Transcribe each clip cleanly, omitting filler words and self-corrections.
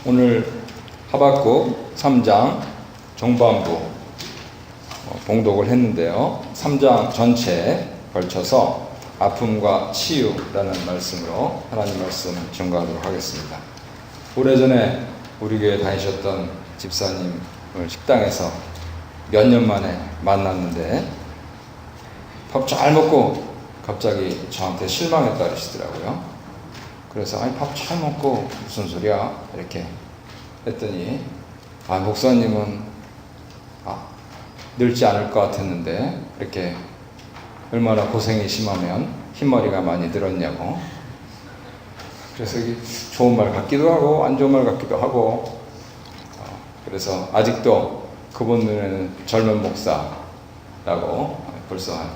오늘 하박국 3장 종반부 봉독을 했는데요. 3장 전체에 걸쳐서 아픔과 치유라는 말씀으로 하나님 말씀 증거하도록 하겠습니다. 오래전에 우리 교회 다니셨던 집사님을 식당에서 몇 년 만에 만났는데 밥 잘 먹고 갑자기 저한테 실망했다 그러시더라고요. 그래서 밥 잘 먹고 무슨 소리야? 이렇게 했더니 목사님은 늙지 않을 것 같았는데 이렇게 얼마나 고생이 심하면 흰머리가 많이 늘었냐고. 그래서 이게 좋은 말 같기도 하고 안 좋은 말 같기도 하고, 그래서 아직도 그분 눈에는 젊은 목사라고 벌써 한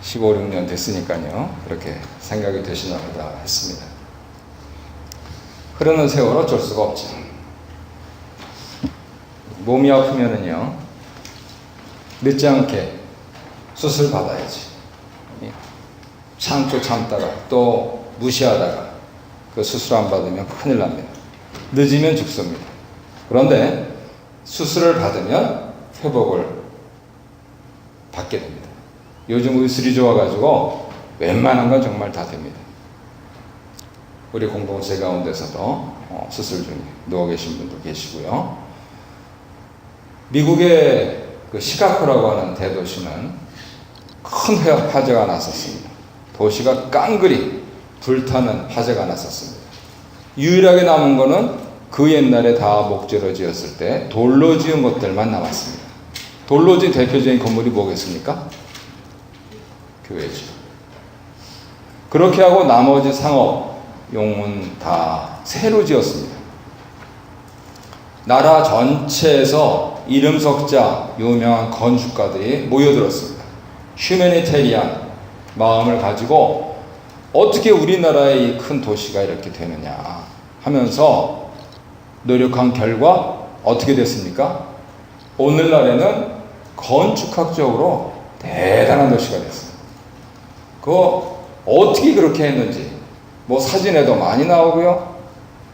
15, 16년 됐으니까요. 그렇게 생각이 되시나 보다 했습니다. 흐르는 세월 어쩔 수가 없죠. 몸이 아프면은요, 늦지 않게 수술 받아야지. 참다가 또 무시하다가 그 수술 안 받으면 큰일 납니다. 늦으면 죽습니다. 그런데 수술을 받으면 회복을 받게 됩니다. 요즘 의술이 좋아가지고 웬만한 건 정말 다 됩니다. 우리 공동체 가운데서도 수술 중에 누워 계신 분도 계시고요. 미국의 그 시카고라고 하는 대도시는 큰 화재가 났었습니다. 도시가 깡그리 불타는 화재가 났었습니다. 유일하게 남은 거는 그 옛날에 다 목재로 지었을 때 돌로 지은 것들만 남았습니다. 돌로 지은 대표적인 건물이 뭐겠습니까? 교회죠. 그렇게 하고 나머지 상업용은 다 새로 지었습니다. 나라 전체에서 이름 석자 유명한 건축가들이 모여들었습니다. 휴메니테리안 마음을 가지고 어떻게 우리나라의 이 큰 도시가 이렇게 되느냐 하면서 노력한 결과 어떻게 됐습니까? 오늘날에는 건축학적으로 대단한 도시가 됐습니다. 그거 어떻게 그렇게 했는지 사진에도 많이 나오고요,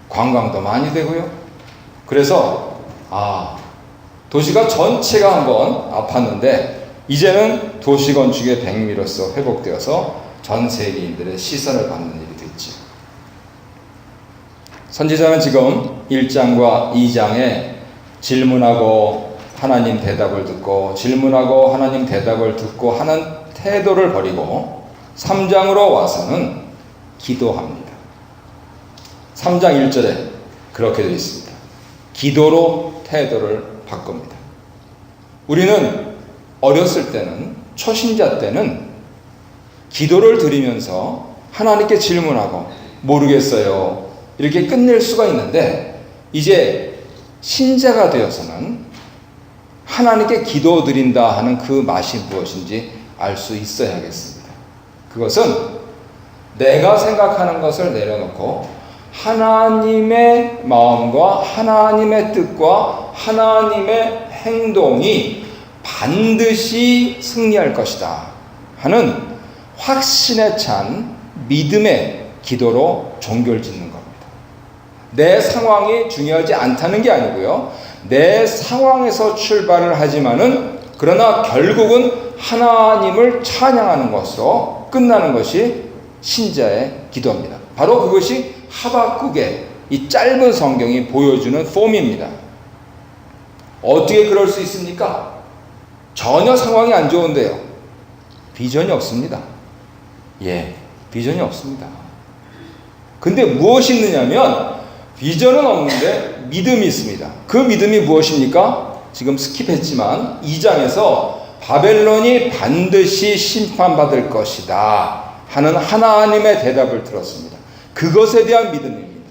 관광도 많이 되고요. 그래서 도시가 전체가 한번 아팠는데 이제는 도시 건축의 백미로서 회복되어서 전 세계인들의 시선을 받는 일이 됐죠. 선지자는 지금 1장과 2장에 질문하고 하나님 대답을 듣고 질문하고 하나님 대답을 듣고 하는 태도를 버리고 3장으로 와서는 기도합니다. 3장 1절에 그렇게 되어 있습니다. 기도로 태도를 바꿉니다. 우리는 어렸을 때는, 초신자 때는 기도를 드리면서 하나님께 질문하고 모르겠어요 이렇게 끝낼 수가 있는데, 이제 신자가 되어서는 하나님께 기도 드린다 하는 그 맛이 무엇인지 알 수 있어야겠습니다. 그것은 내가 생각하는 것을 내려놓고 하나님의 마음과 하나님의 뜻과 하나님의 행동이 반드시 승리할 것이다 하는 확신에 찬 믿음의 기도로 종교를 짓는 겁니다. 내 상황이 중요하지 않다는 게 아니고요, 내 상황에서 출발을 하지만은 그러나 결국은 하나님을 찬양하는 것으로 끝나는 것이 신자의 기도입니다. 바로 그것이 하박국의 이 짧은 성경이 보여주는 폼입니다. 어떻게 그럴 수 있습니까? 전혀 상황이 안 좋은데요, 비전이 없습니다. 비전이 없습니다. 근데 무엇이 있느냐면 비전은 없는데 믿음이 있습니다. 그 믿음이 무엇입니까? 지금 스킵했지만 2장에서 바벨론이 반드시 심판받을 것이다 하는 하나님의 대답을 들었습니다. 그것에 대한 믿음입니다.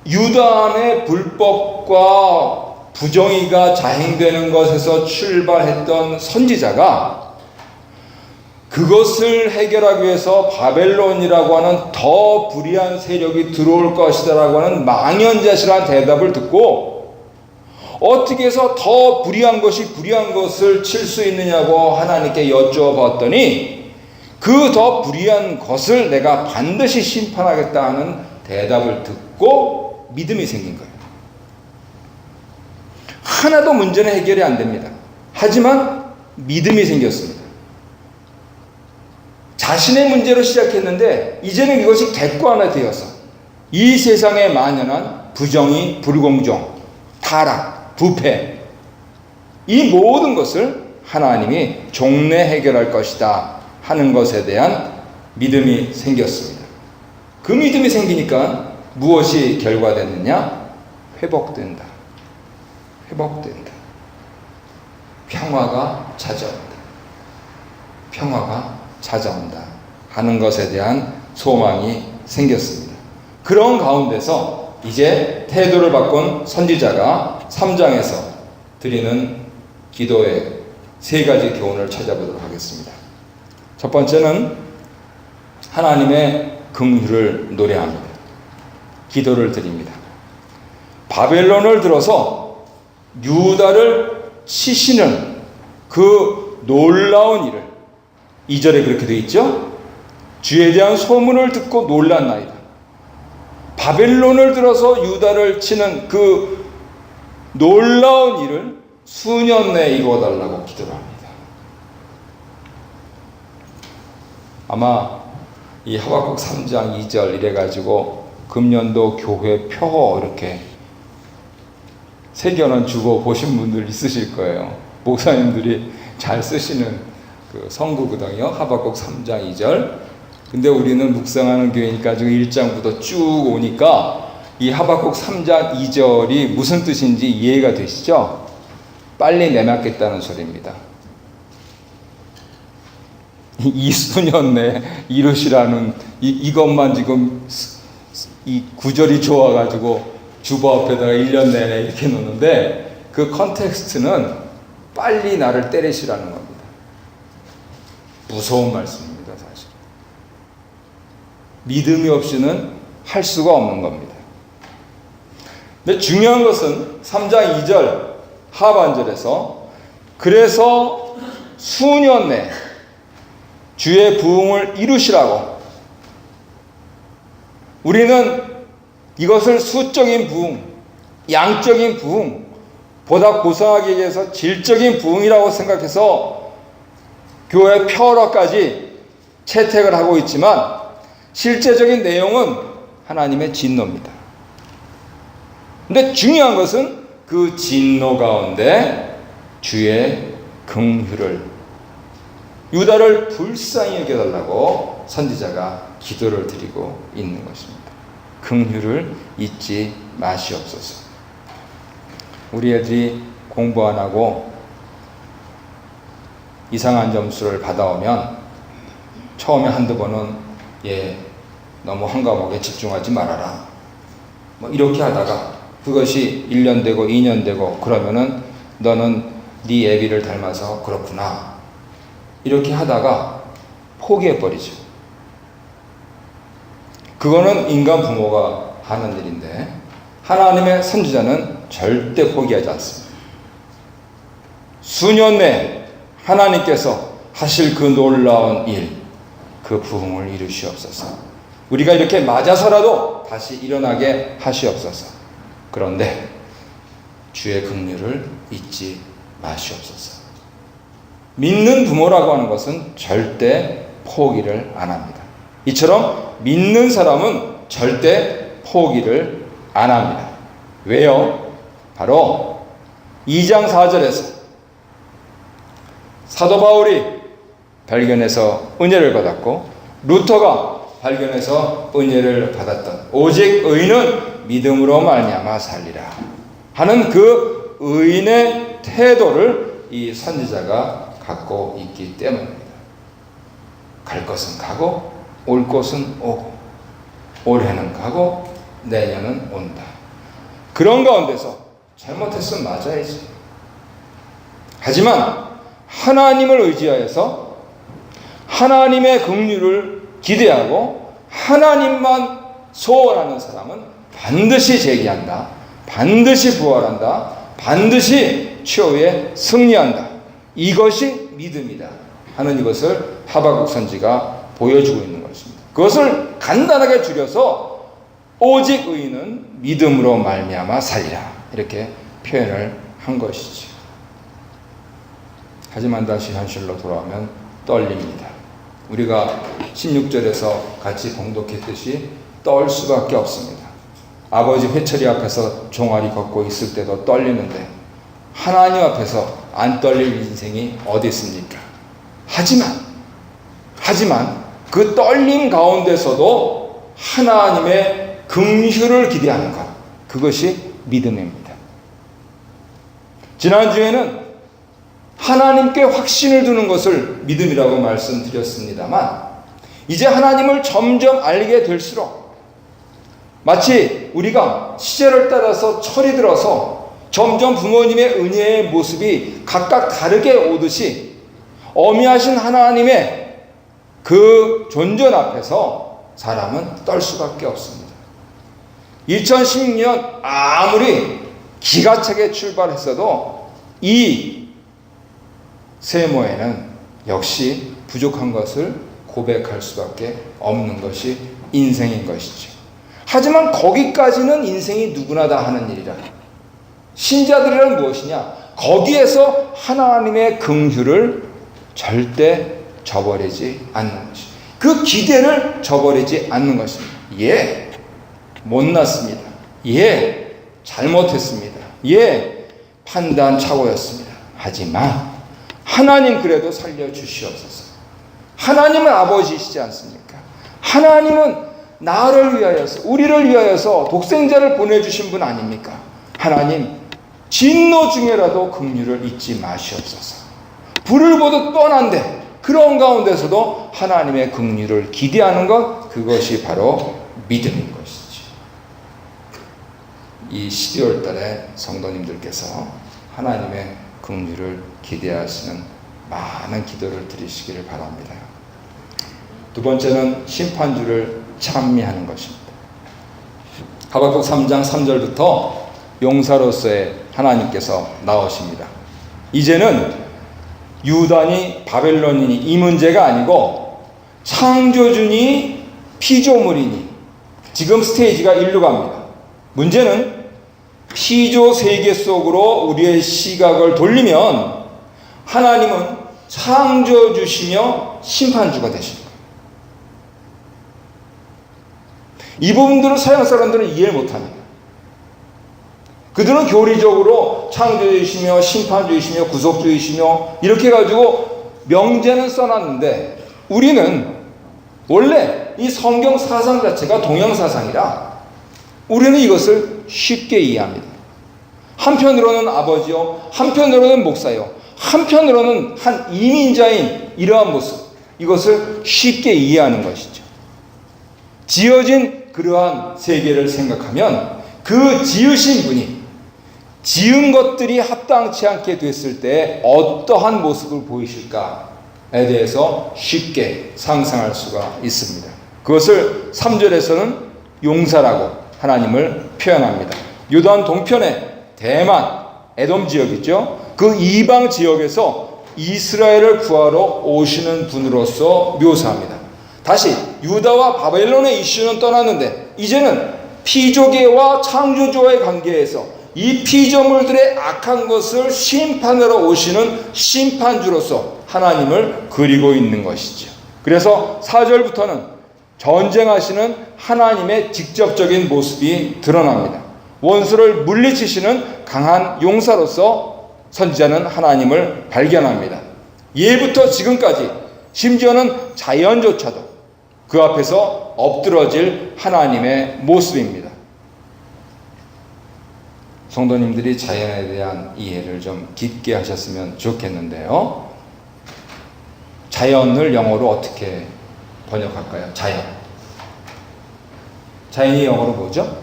유다 안의 불법과 부정의가 자행되는 것에서 출발했던 선지자가 그것을 해결하기 위해서 바벨론이라고 하는 더 불의한 세력이 들어올 것이다라고 하는 망연자실한 대답을 듣고 어떻게 해서 더 불의한 것을 칠 수 있느냐고 하나님께 여쭈어봤더니 그 더 불의한 것을 내가 반드시 심판하겠다 하는 대답을 듣고 믿음이 생긴 거예요. 하나도 문제는 해결이 안 됩니다. 하지만 믿음이 생겼습니다. 자신의 문제로 시작했는데 이제는 이것이 객관화 되어서 이 세상에 만연한 부정의, 불공정, 타락, 부패, 이 모든 것을 하나님이 종래 해결할 것이다 하는 것에 대한 믿음이 생겼습니다. 그 믿음이 생기니까 무엇이 결과됐느냐? 회복된다. 회복된다. 평화가 찾아온다. 평화가 찾아온다 하는 것에 대한 소망이 생겼습니다. 그런 가운데서 이제 태도를 바꾼 선지자가 3장에서 드리는 기도의 3가지 교훈을 찾아보도록 하겠습니다. 첫 번째는 하나님의 긍휼을 노래합니다. 기도를 드립니다. 바벨론을 들어서 유다를 치시는 그 놀라운 일을, 2절에 그렇게 되어 있죠? 주에 대한 소문을 듣고 놀랐나이다. 바벨론을 들어서 유다를 치는 그 놀라운 일을 수년 내에 이루어달라고 기도를 합니다. 아마 이 하박국 3장 2절 이래가지고 금년도 교회 표 이렇게 새겨는 주보 보신 분들 있으실 거예요. 목사님들이 잘 쓰시는 그 성구거든요. 하박국 3장 2절. 근데 우리는 묵상하는 교회니까 지금 1장부터 쭉 오니까 이 하박국 3장 2절이 무슨 뜻인지 이해가 되시죠? 빨리 내맡겠다는 소리입니다. 이 수년 내에 이루시라는 이것만 지금 이 구절이 좋아가지고 주보 앞에다가 1년 내내 이렇게 놓는데 그 컨텍스트는 빨리 나를 때리시라는 겁니다. 무서운 말씀입니다, 사실. 믿음이 없이는 할 수가 없는 겁니다. 근데 중요한 것은 3장 2절 하반절에서 그래서 수년 내 주의 부흥을 이루시라고. 우리는 이것을 수적인 부흥, 양적인 부흥, 보다 고상하게 얘기해서 질적인 부흥이라고 생각해서 교회 표어로까지 채택을 하고 있지만 실제적인 내용은 하나님의 진노입니다. 근데 중요한 것은 그 진노 가운데 주의 긍휼을, 유다를 불쌍히 여겨달라고 선지자가 기도를 드리고 있는 것입니다. 긍휼을 잊지 마시옵소서. 우리 애들이 공부 안 하고 이상한 점수를 받아오면 처음에 한두 번은 너무 한 과목에 집중하지 말아라, 뭐 이렇게 하다가 그것이 1년 되고 2년 되고 그러면은 너는 네 애비를 닮아서 그렇구나 이렇게 하다가 포기해버리죠. 그거는 인간 부모가 하는 일인데 하나님의 선지자는 절대 포기하지 않습니다. 수년 내 하나님께서 하실 그 놀라운 일, 그 부흥을 이루시옵소서. 우리가 이렇게 맞아서라도 다시 일어나게 하시옵소서. 그런데 주의 긍휼을 잊지 마시옵소서. 믿는 부모라고 하는 것은 절대 포기를 안 합니다. 이처럼 믿는 사람은 절대 포기를 안 합니다. 왜요? 바로 2장 4절에서 사도 바울이 발견해서 은혜를 받았고 루터가 발견해서 은혜를 받았던 오직 의인은 믿음으로 말미암아 살리라 하는 그 의인의 태도를 이 선지자가 갖고 있기 때문입니다. 갈 것은 가고 올 것은 오고 올해는 가고 내년은 온다. 그런 가운데서 잘못했으면 맞아야지. 하지만 하나님을 의지하여서 하나님의 긍휼을 기대하고 하나님만 소원하는 사람은 반드시 재기한다. 반드시 부활한다. 반드시 최후에 승리한다. 이것이 믿음이다 하는 이것을 하박국 선지가 보여주고 있는 것입니다. 그것을 간단하게 줄여서 오직 의인은 믿음으로 말미암아 살리라. 이렇게 표현을 한 것이죠. 하지만 다시 현실로 돌아오면 떨립니다. 우리가 16절에서 같이 봉독했듯이 떨 수밖에 없습니다. 아버지 회초리 앞에서 종아리 걷고 있을 때도 떨리는데 하나님 앞에서 안 떨릴 인생이 어디 있습니까? 하지만 그 떨림 가운데서도 하나님의 긍휼을 기대하는 것, 그것이 믿음입니다. 지난주에는 하나님께 확신을 두는 것을 믿음이라고 말씀드렸습니다만, 이제 하나님을 점점 알게 될수록 마치 우리가 시절을 따라서 철이 들어서 점점 부모님의 은혜의 모습이 각각 다르게 오듯이 어미하신 하나님의 그 존전 앞에서 사람은 떨 수밖에 없습니다. 2016년 아무리 기가 차게 출발했어도 이 세모에는 역시 부족한 것을 고백할 수밖에 없는 것이 인생인 것이죠. 하지만 거기까지는 인생이 누구나 다 하는 일이라. 신자들이란 무엇이냐? 거기에서 하나님의 긍휼을 절대 저버리지 않는 것이, 그 기대를 저버리지 않는 것입니다. 예, 못났습니다. 예, 잘못했습니다. 예, 판단 착오였습니다. 하지만 하나님 그래도 살려주시옵소서. 하나님은 아버지시지 않습니까? 하나님은 나를 위하여서, 우리를 위하여서 독생자를 보내주신 분 아닙니까? 하나님, 진노 중에라도 긍휼을 잊지 마시옵소서. 불을 보듯 뻔한데 그런 가운데서도 하나님의 긍휼을 기대하는 것, 그것이 바로 믿음인 것이지. 이 12월 달에 성도님들께서 하나님의 긍휼을 기대하시는 많은 기도를 드리시기를 바랍니다. 두 번째는 심판주를 찬미하는 것입니다. 하박국 3장 3절부터 용사로서의 하나님께서 나오십니다. 이제는 유다니 바벨론이니 이 문제가 아니고 창조주니 피조물이니, 지금 스테이지가 일로 갑니다. 문제는 피조 세계 속으로 우리의 시각을 돌리면 하나님은 창조주시며 심판주가 되십니다. 이 부분들을 서양 사람들은 이해를 못합니다. 그들은 교리적으로 창조주이시며 심판주이시며 구속주이시며 이렇게 가지고 명제는 써놨는데, 우리는 원래 이 성경 사상 자체가 동양 사상이라 우리는 이것을 쉽게 이해합니다. 한편으로는 아버지요, 한편으로는 목사요, 한편으로는 한 이민자인 이러한 모습, 이것을 쉽게 이해하는 것이죠. 지어진 그러한 세계를 생각하면 그 지으신 분이 지은 것들이 합당치 않게 됐을 때 어떠한 모습을 보이실까에 대해서 쉽게 상상할 수가 있습니다. 그것을 3절에서는 용사라고 하나님을 표현합니다. 요단 동편의 대만, 에돔 지역이죠. 그 이방 지역에서 이스라엘을 구하러 오시는 분으로서 묘사합니다. 다시 유다와 바벨론의 이슈는 떠났는데 이제는 피조계와 창조주와의 관계에서 이 피조물들의 악한 것을 심판하러 오시는 심판주로서 하나님을 그리고 있는 것이죠. 그래서 4절부터는 전쟁하시는 하나님의 직접적인 모습이 드러납니다. 원수를 물리치시는 강한 용사로서 선지자는 하나님을 발견합니다. 예부터 지금까지, 심지어는 자연조차도 그 앞에서 엎드러질 하나님의 모습입니다. 성도님들이 자연에 대한 이해를 좀 깊게 하셨으면 좋겠는데요. 자연을 영어로 어떻게 번역할까요? 자연이 영어로 뭐죠?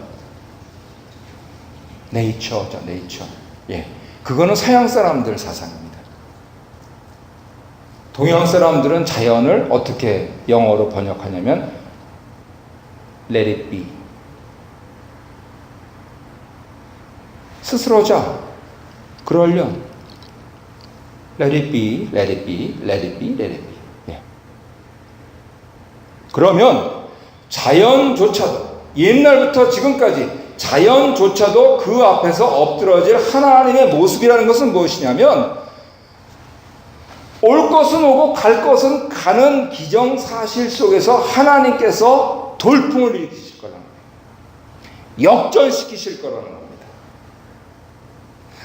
네이처죠, 네이처. 예, 그거는 서양 사람들 사상입니다. 동양 사람들은 자연을 어떻게 영어로 번역하냐면 let it be. 스스로자. 그러련 let it be, let it be, let it be, let it be. 예. 그러면 자연조차도 옛날부터 지금까지 자연조차도 그 앞에서 엎드러질 하나님의 모습이라는 것은 무엇이냐면, 올 것은 오고 갈 것은 가는 기정사실 속에서 하나님께서 돌풍을 일으키실 거라는 거예요. 역전시키실 거라는 겁니다.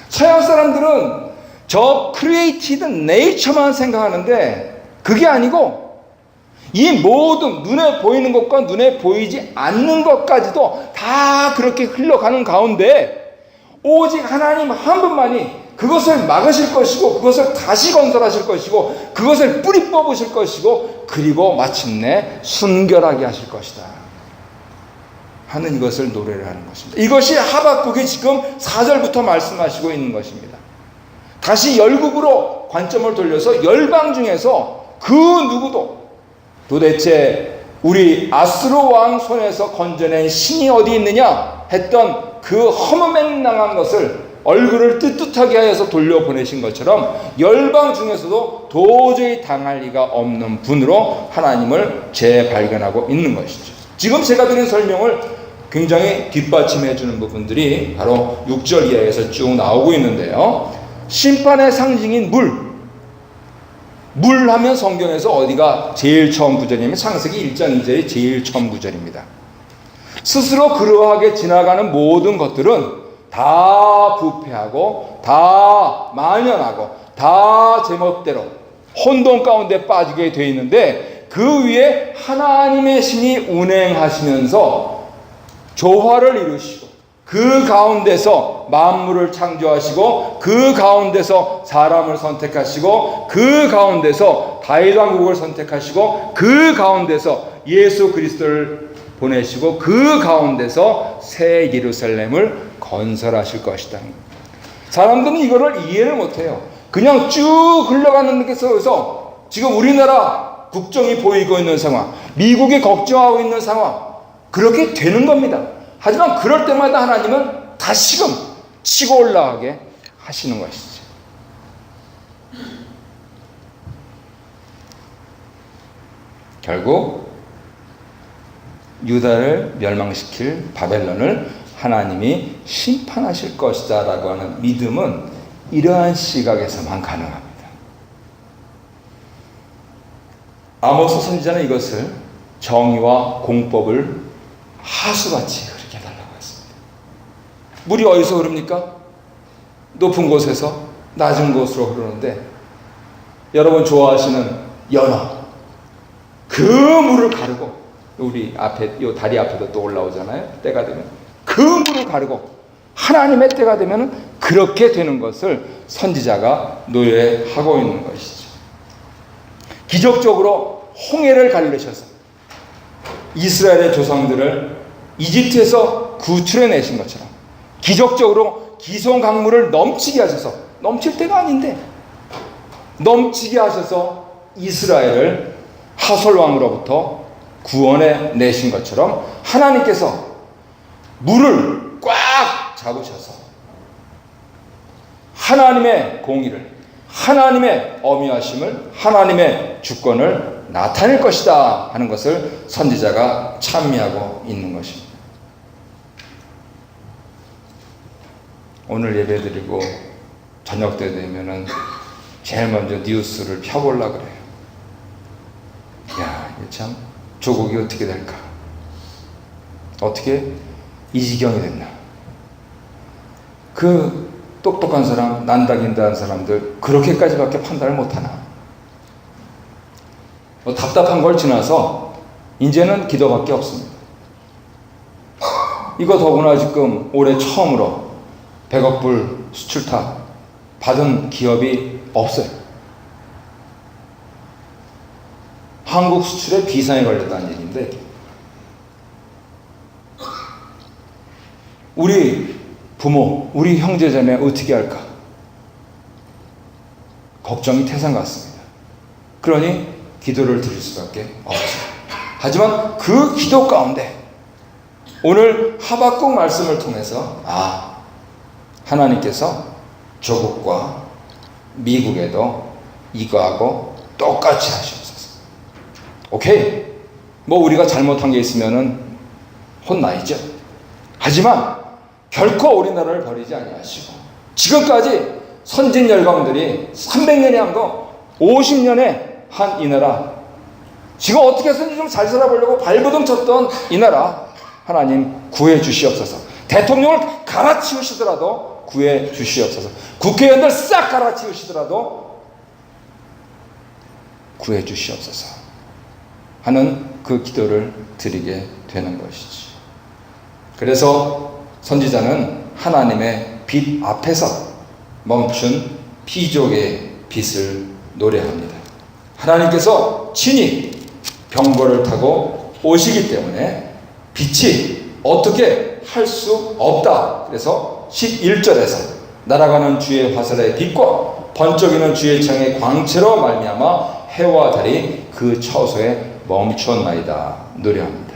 서양 사람들은 저 크리에이티드 네이처만 생각하는데 그게 아니고, 이 모든 눈에 보이는 것과 눈에 보이지 않는 것까지도 다 그렇게 흘러가는 가운데 오직 하나님 한 분만이 그것을 막으실 것이고, 그것을 다시 건설하실 것이고, 그것을 뿌리 뽑으실 것이고, 그리고 마침내 순결하게 하실 것이다 하는 이것을 노래를 하는 것입니다. 이것이 하박국이 지금 4절부터 말씀하시고 있는 것입니다. 다시 열국으로 관점을 돌려서 열방 중에서 그 누구도 도대체 우리 아수르 왕 손에서 건져낸 신이 어디 있느냐 했던 그 허무맹랑한 것을 얼굴을 뜨뜻하게 하여서 돌려보내신 것처럼 열방 중에서도 도저히 당할 리가 없는 분으로 하나님을 재발견하고 있는 것이죠. 지금 제가 드린 설명을 굉장히 뒷받침해 주는 부분들이 바로 6절 이하에서 쭉 나오고 있는데요. 심판의 상징인 물 하면 성경에서 어디가 제일 처음 구절이냐면 창세기 1장 2절이 제일 처음 구절입니다. 스스로 그러하게 지나가는 모든 것들은 다 부패하고 다 만연하고 다 제멋대로 혼돈 가운데 빠지게 되어 있는데, 그 위에 하나님의 신이 운행하시면서 조화를 이루시고, 그 가운데서 만물을 창조하시고, 그 가운데서 사람을 선택하시고, 그 가운데서 다윗 왕국을 선택하시고, 그 가운데서 예수 그리스도를 보내시고, 그 가운데서 새 예루살렘을 건설하실 것이다. 사람들은 이거를 이해를 못해요. 그냥 쭉 흘러가는 게 속에서 지금 우리나라 국정이 보이고 있는 상황, 미국이 걱정하고 있는 상황, 그렇게 되는 겁니다. 하지만 그럴 때마다 하나님은 다시금 치고 올라가게 하시는 것이죠. 결국 유다를 멸망시킬 바벨론을 하나님이 심판하실 것이다 라고 하는 믿음은 이러한 시각에서만 가능합니다. 아모스 선지자는 이것을 정의와 공법을 하수같이 그렇게 해달라고 했습니다. 물이 어디서 흐릅니까? 높은 곳에서 낮은 곳으로 흐르는데, 여러분 좋아하시는 연어, 그 물을 가르고, 우리 앞에 이 다리 앞에도 또 올라오잖아요. 때가 되면 그 물을 가르고 하나님의 때가 되면 그렇게 되는 것을 선지자가 노래하고 있는 것이죠. 기적적으로 홍해를 가르셔서 이스라엘의 조상들을 이집트에서 구출해 내신 것처럼 기적적으로 기송 강물을 넘치게 하셔서, 넘칠 때가 아닌데 넘치게 하셔서 이스라엘을 하솔 왕으로부터 구원해 내신 것처럼 하나님께서 물을 꽉 잡으셔서 하나님의 공의를, 하나님의 어미하심을, 하나님의 주권을 나타낼 것이다 하는 것을 선지자가 찬미하고 있는 것입니다. 오늘 예배드리고 저녁 때 되면은 제일 먼저 뉴스를 펴보려고 그래요. 야, 이게 참 조국이 어떻게 될까? 어떻게 이 지경이 됐나? 그 똑똑한 사람, 난다긴다한 사람들 그렇게까지밖에 판단을 못하나? 답답한 걸 지나서 이제는 기도밖에 없습니다. 이거 더구나 지금 올해 처음으로 100억 불 수출타 받은 기업이 없어요. 한국 수출에 비상이 걸렸다는 얘기인데, 우리 부모, 우리 형제자매 어떻게 할까? 걱정이 태산 같습니다. 그러니 기도를 드릴 수밖에 없죠. 하지만 그 기도 가운데 오늘 하박국 말씀을 통해서 하나님께서 조국과 미국에도 이거하고 똑같이 하시옵소서. 오케이. 뭐 우리가 잘못한 게 있으면은 혼나이죠. 하지만 결코 우리나라를 버리지 아니하시고 지금까지 선진 열강들이 300년에 한 거 50년에 한 이 나라, 지금 어떻게 해서든지 좀 잘 살아보려고 발버둥 쳤던 이 나라 하나님 구해 주시옵소서. 대통령을 갈아치우시더라도 구해 주시옵소서. 국회의원들 싹 갈아치우시더라도 구해 주시옵소서 하는 그 기도를 드리게 되는 것이지. 그래서 선지자는 하나님의 빛 앞에서 멈춘 피족의 빛을 노래합니다. 하나님께서 친히 병거를 타고 오시기 때문에 빛이 어떻게 할 수 없다. 그래서 11절에서 날아가는 주의 화살의 빛과 번쩍이는 주의 창의 광채로 말미암아 해와 달이 그 처소에 멈추었나이다 노래합니다.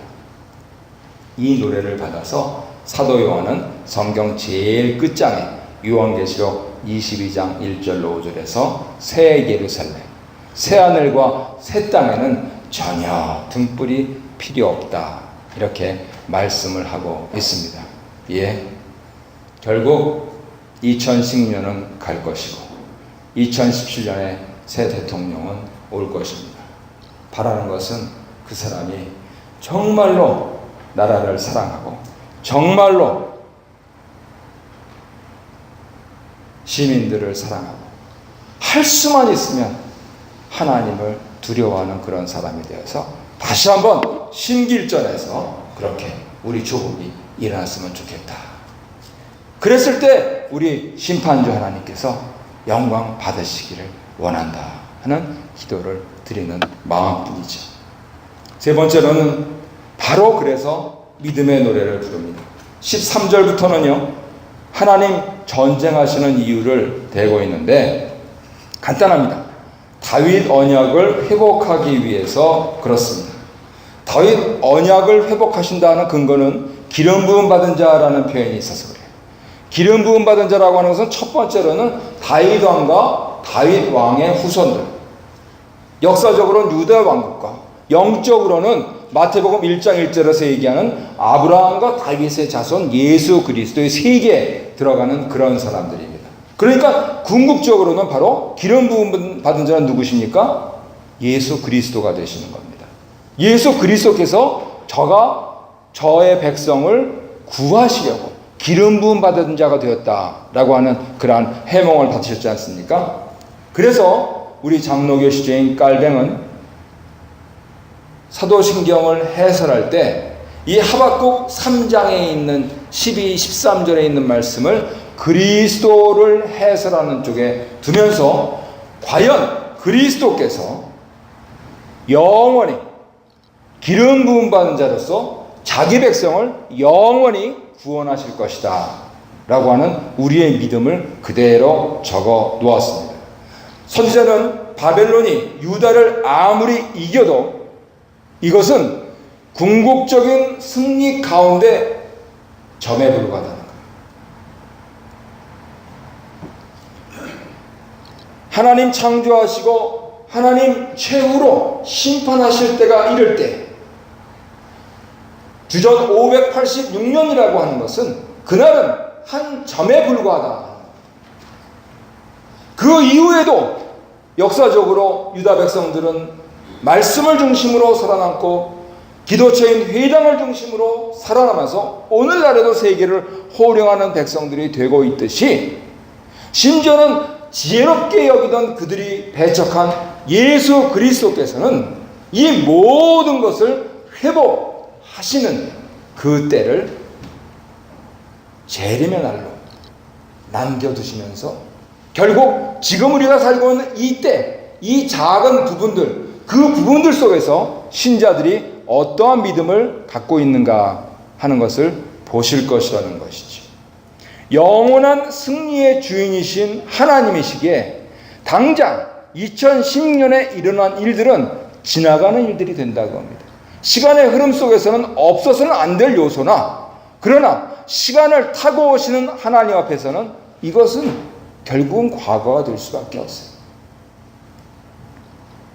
이 노래를 받아서 사도 요한은 성경 제일 끝장에 요한계시록 22장 1절로 5절에서 새 예루살렘, 새 하늘과 새 땅에는 전혀 등불이 필요 없다 이렇게 말씀을 하고 있습니다. 예, 결국 2016년은 갈 것이고 2017년에 새 대통령은 올 것입니다. 바라는 것은 그 사람이 정말로 나라를 사랑하고 정말로 시민들을 사랑하고 할 수만 있으면 하나님을 두려워하는 그런 사람이 되어서 다시 한번 심기일전에서 그렇게 우리 조국이 일어났으면 좋겠다. 그랬을 때 우리 심판주 하나님께서 영광 받으시기를 원한다 하는 기도를 드리는 마음뿐이죠. 세 번째로는 바로 그래서 믿음의 노래를 부릅니다. 13절부터는요 하나님 전쟁하시는 이유를 대고 있는데 간단합니다. 다윗 언약을 회복하기 위해서 그렇습니다. 다윗 언약을 회복하신다는 근거는 기름 부음 받은 자라는 표현이 있어서 그래요. 기름 부음 받은 자라고 하는 것은 첫 번째로는 다윗 왕과 다윗 왕의 후손들, 역사적으로는 유다 왕국과 영적으로는 마태복음 1장 1절에서 얘기하는 아브라함과 다윗의 자손 예수 그리스도의 세계에 들어가는 그런 사람들입니다. 그러니까 궁극적으로는 바로 기름 부음 받은 자는 누구십니까? 예수 그리스도가 되시는 겁니다. 예수 그리스도께서 저의 백성을 구하시려고 기름 부음 받은 자가 되었다라고 하는 그러한 해몽을 받으셨지 않습니까? 그래서 우리 장로교 시제인 깔뱅은 사도신경을 해설할 때 이 하박국 3장에 있는 12, 13절에 있는 말씀을 그리스도를 해설하는 쪽에 두면서 과연 그리스도께서 영원히 기름 부음 받은 자로서 자기 백성을 영원히 구원하실 것이다 라고 하는 우리의 믿음을 그대로 적어 놓았습니다. 선지자는 바벨론이 유다를 아무리 이겨도 이것은 궁극적인 승리 가운데 점에 불과하다는 거예요. 하나님 창조하시고 하나님 최후로 심판하실 때가 이를 때 주전 586년이라고 하는 것은 그날은 한 점에 불과하다. 그 이후에도 역사적으로 유다 백성들은 말씀을 중심으로 살아남고 기도처인 회당을 중심으로 살아남아서 오늘날에도 세계를 호령하는 백성들이 되고 있듯이 심지어는 지혜롭게 여기던 그들이 배척한 예수 그리스도께서는 이 모든 것을 회복하시는 그 때를 재림의 날로 남겨두시면서 결국 지금 우리가 살고 있는 이 때, 이 작은 부분들, 그 부분들 속에서 신자들이 어떠한 믿음을 갖고 있는가 하는 것을 보실 것이라는 것이죠. 영원한 승리의 주인이신 하나님이시기에 당장 2016년에 일어난 일들은 지나가는 일들이 된다고 합니다. 시간의 흐름 속에서는 없어서는 안 될 요소나 그러나 시간을 타고 오시는 하나님 앞에서는 이것은 결국은 과거가 될 수밖에 없어요.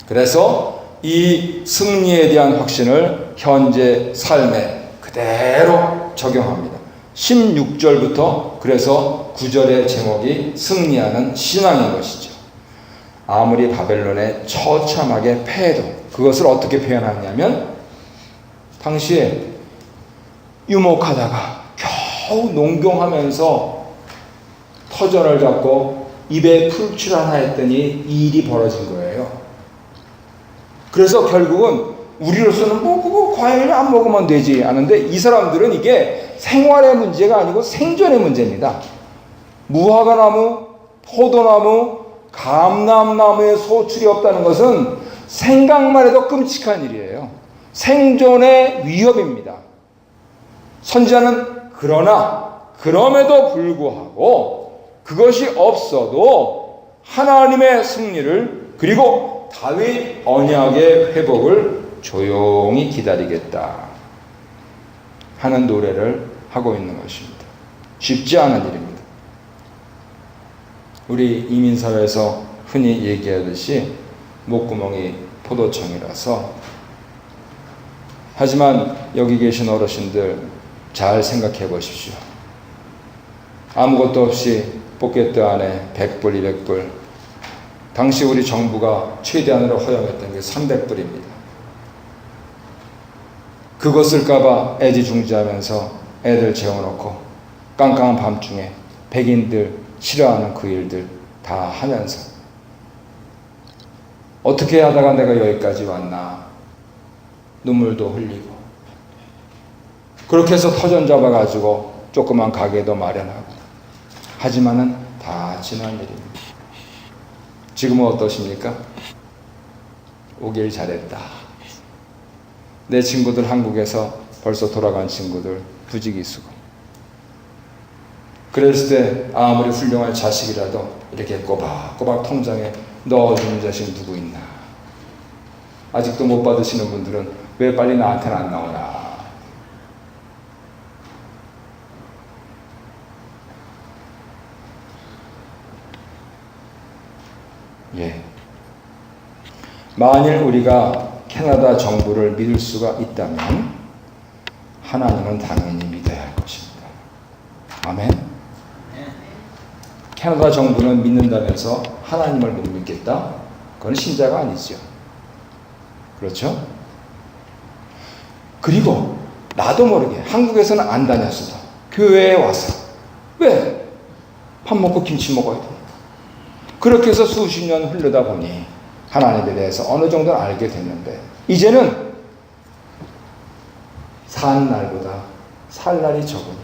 그래서 이 승리에 대한 확신을 현재 삶에 그대로 적용합니다. 16절부터 그래서 9절의 제목이 승리하는 신앙인 것이죠. 아무리 바벨론에 처참하게 패해도 그것을 어떻게 표현하냐면 당시에 유목하다가 겨우 농경하면서 터전을 잡고 입에 풀칠 하나 했더니 이 일이 벌어진 거예요. 그래서 결국은 우리로서는 뭐 그거 과일 안 먹으면 되지 하는데 이 사람들은 이게 생활의 문제가 아니고 생존의 문제입니다. 무화과나무, 포도나무, 감람나무에 소출이 없다는 것은 생각만 해도 끔찍한 일이에요. 생존의 위협입니다. 선지자는 그럼에도 불구하고 그것이 없어도 하나님의 승리를 그리고 다윗 언약의 회복을 조용히 기다리겠다 하는 노래를 하고 있는 것입니다. 쉽지 않은 일입니다. 우리 이민사회에서 흔히 얘기하듯이 목구멍이 포도청이라서 하지만 여기 계신 어르신들 잘 생각해 보십시오. 아무것도 없이 포켓 안에 100불, 200불 당시 우리 정부가 최대한으로 허용했던 게 300불입니다. 그거 쓸까봐 애지중지하면서 애들 재워놓고 깜깜한 밤중에 백인들 싫어하는 그 일들 다 하면서 어떻게 하다가 내가 여기까지 왔나 눈물도 흘리고 그렇게 해서 터전 잡아가지고 조그만 가게도 마련하고 하지만은 다 지난 일입니다. 지금은 어떠십니까? 오길 잘했다. 내 친구들 한국에서 벌써 돌아간 친구들 부지기수고 그랬을 때 아무리 훌륭한 자식이라도 이렇게 꼬박꼬박 통장에 넣어주는 자식 누구 있나? 아직도 못 받으시는 분들은 왜 빨리 나한테는 안 나오나? 예. 만일 우리가 캐나다 정부를 믿을 수가 있다면 하나님은 당연히 믿어야 할 것입니다. 아멘. 캐나다 정부는 믿는다면서 하나님을 못 믿겠다? 그건 신자가 아니죠. 그렇죠? 그리고 나도 모르게 한국에서는 안 다녔어도 교회에 와서 왜 밥 먹고 김치 먹어야 됩니까? 그렇게 해서 수십 년 흐르다 보니 하나님에 대해서 어느 정도 알게 됐는데 이제는 사는 날보다 살 날이 적으니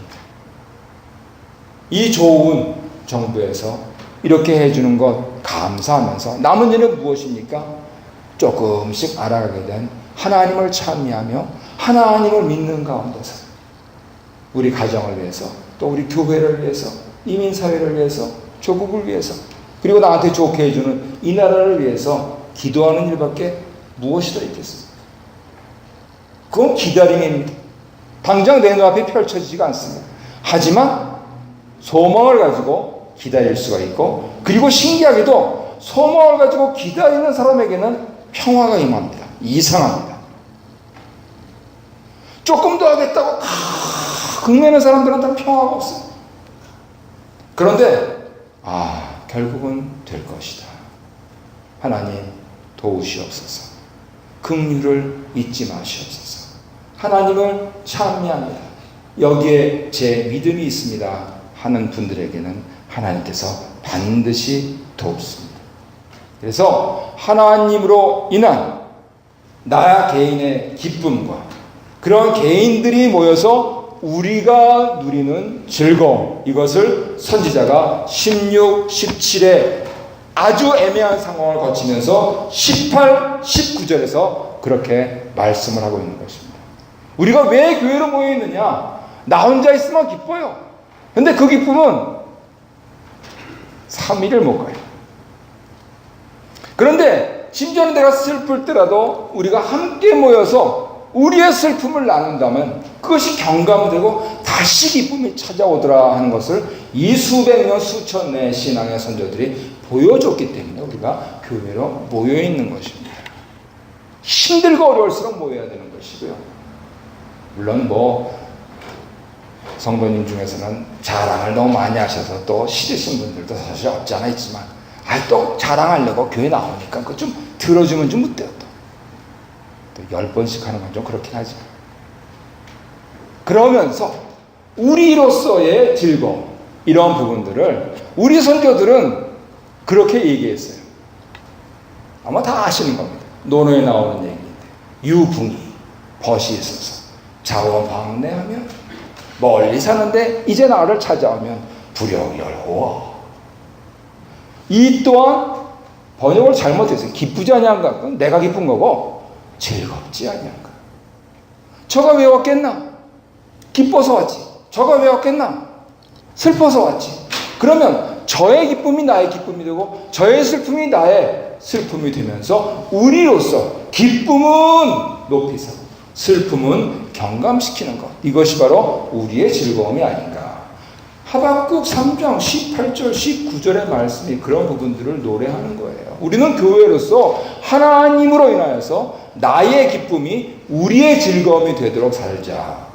이 좋은 정부에서 이렇게 해주는 것 감사하면서 남은 일은 무엇입니까? 조금씩 알아가게 된 하나님을 찬미하며 하나님을 믿는 가운데서 우리 가정을 위해서 또 우리 교회를 위해서 이민사회를 위해서 조국을 위해서 그리고 나한테 좋게 해주는 이 나라를 위해서 기도하는 일밖에 무엇이 더 있겠습니까? 그건 기다림입니다. 당장 내 눈앞에 펼쳐지지가 않습니다. 하지만 소망을 가지고 기다릴 수가 있고 그리고 신기하게도 소망을 가지고 기다리는 사람에게는 평화가 임합니다. 이상합니다. 조금 더 하겠다고 극내는 사람들한테는 평화가 없습니다. 그런데 결국은 될 것이다. 하나님 도우시옵소서. 긍휼을 잊지 마시옵소서. 하나님을 찬미합니다. 여기에 제 믿음이 있습니다 하는 분들에게는 하나님께서 반드시 돕습니다. 그래서 하나님으로 인한 나 개인의 기쁨과 그런 개인들이 모여서 우리가 누리는 즐거움 이것을 선지자가 16, 17에 아주 애매한 상황을 거치면서 18, 19절에서 그렇게 말씀을 하고 있는 것입니다. 우리가 왜 교회로 모여 있느냐? 나 혼자 있으면 기뻐요. 근데 그 기쁨은 3일을 못 가요. 그런데 심지어는 내가 슬플 때라도 우리가 함께 모여서 우리의 슬픔을 나눈다면 그것이 경감되고 다시 기쁨이 찾아오더라 하는 것을 이 수백 년 수천 내 신앙의 선조들이 보여줬기 때문에 우리가 교회로 모여있는 것입니다. 힘들고 어려울수록 모여야 되는 것이고요. 물론 성도님 중에서는 자랑을 너무 많이 하셔서 또 싫으신 분들도 사실 없지 않아 있지만, 또 자랑하려고 교회 나오니까 그거 좀 들어주면 좀 어때요? 또 10번씩 하는 건 좀 그렇긴 하지. 그러면서 우리로서의 즐거움, 이런 부분들을 우리 선교들은 그렇게 얘기했어요. 아마 다 아시는 겁니다. 논어에 나오는 얘기인데, 유붕이 벗이 있어서 자원방내하며 멀리 사는데 이제 나를 찾아오면 불여열호와. 이 또한 번역을 잘못했어요. 기쁘지 아니한가? 그건 내가 기쁜 거고 즐겁지 아니한가? 저가 왜 왔겠나? 기뻐서 왔지. 저가 왜 왔겠나? 슬퍼서 왔지. 그러면 저의 기쁨이 나의 기쁨이 되고 저의 슬픔이 나의 슬픔이 되면서 우리로서 기쁨은 높이서 슬픔은 경감시키는 것, 이것이 바로 우리의 즐거움이 아닌가. 하박국 3장 18절 19절의 말씀이 그런 부분들을 노래하는 거예요. 우리는 교회로서 하나님으로 인하여서 나의 기쁨이 우리의 즐거움이 되도록 살자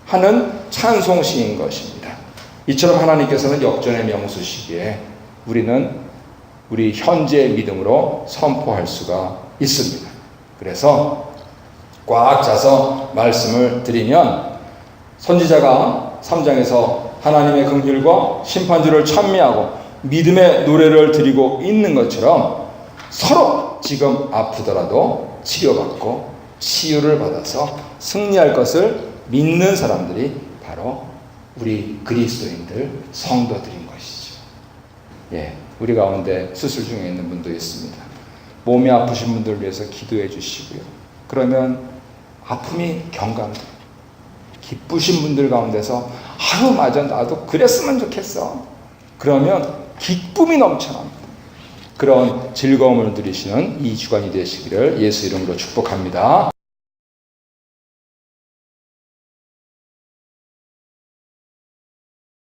하는 찬송시인 것입니다. 이처럼 하나님께서는 역전의 명수시기에 우리는 우리 현재의 믿음으로 선포할 수가 있습니다. 그래서 꽉 차서 말씀을 드리면, 선지자가 3장에서 하나님의 긍휼과 심판주를 찬미하고 믿음의 노래를 드리고 있는 것처럼 서로 지금 아프더라도 치료받고 치유를 받아서 승리할 것을 믿는 사람들이 바로 우리 그리스도인들 성도들인 것이죠. 우리 가운데 수술 중에 있는 분도 있습니다. 몸이 아프신 분들을 위해서 기도해 주시고요. 그러면 아픔이 경감돼요. 기쁘신 분들 가운데서 맞아, 나도 그랬으면 좋겠어. 그러면 기쁨이 넘쳐납니다. 그런 즐거움을 누리시는 이 주간이 되시기를 예수 이름으로 축복합니다.